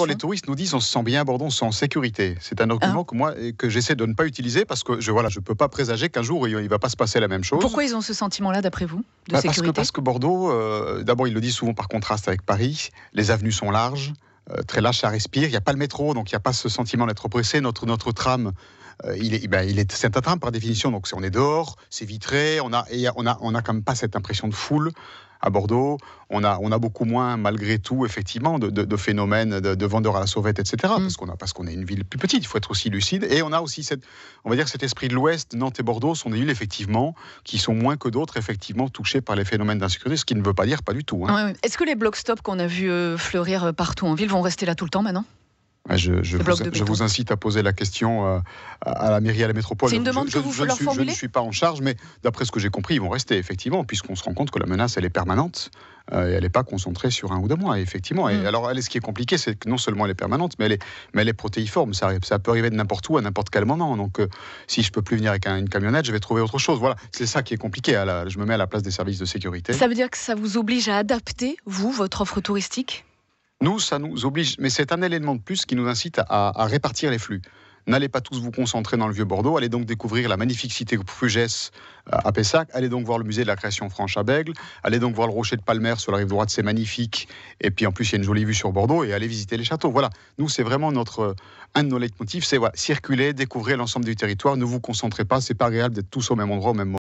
Les touristes nous disent on se sent bien à Bordeaux, on se sent en sécurité. C'est un argument que j'essaie de ne pas utiliser parce que je peux pas présager qu'un jour il va pas se passer la même chose. Pourquoi ils ont ce sentiment-là d'après vous, de sécurité? Parce que Bordeaux, d'abord ils le disent souvent par contraste avec Paris, les avenues sont larges, très larges, ça respire, il n'y a pas le métro, donc il n'y a pas ce sentiment d'être oppressé. Notre tram, c'est un tram par définition, donc on est dehors, c'est vitré, on a quand même pas cette impression de foule. À Bordeaux, on a beaucoup moins, malgré tout, effectivement, de phénomènes de vendeurs à la sauvette, etc. Parce qu'on est une ville plus petite, il faut être aussi lucide. Et on a aussi cet esprit de l'Ouest. Nantes et Bordeaux sont des villes, effectivement, qui sont moins que d'autres, effectivement, touchées par les phénomènes d'insécurité, ce qui ne veut pas dire pas du tout. Hein. Ouais. Est-ce que les bloc-stop qu'on a vu fleurir partout en ville vont rester là tout le temps maintenant ? Je vous incite à poser la question à la mairie, à la métropole. C'est une demande que vous leur formulez ? Je ne suis pas en charge, mais d'après ce que j'ai compris, ils vont rester, effectivement, puisqu'on se rend compte que la menace, elle est permanente, et elle n'est pas concentrée sur 1 ou 2 mois, effectivement. Et alors, ce qui est compliqué, c'est que non seulement elle est permanente, mais elle est protéiforme. Ça peut arriver de n'importe où, à n'importe quel moment. Donc, si je ne peux plus venir avec une camionnette, je vais trouver autre chose. Voilà, c'est ça qui est compliqué. Je me mets à la place des services de sécurité. Ça veut dire que ça vous oblige à adapter, votre offre touristique ? Nous, ça nous oblige, mais c'est un élément de plus qui nous incite à répartir les flux. N'allez pas tous vous concentrer dans le vieux Bordeaux, allez donc découvrir la magnifique cité Frugès à Pessac, allez donc voir le musée de la création franche à Bègles, allez donc voir le rocher de Palmer sur la rive droite, c'est magnifique, et puis en plus il y a une jolie vue sur Bordeaux, et allez visiter les châteaux. Voilà, nous c'est vraiment un de nos leitmotifs, c'est circuler, découvrir l'ensemble du territoire, ne vous concentrez pas, c'est pas agréable d'être tous au même endroit au même moment.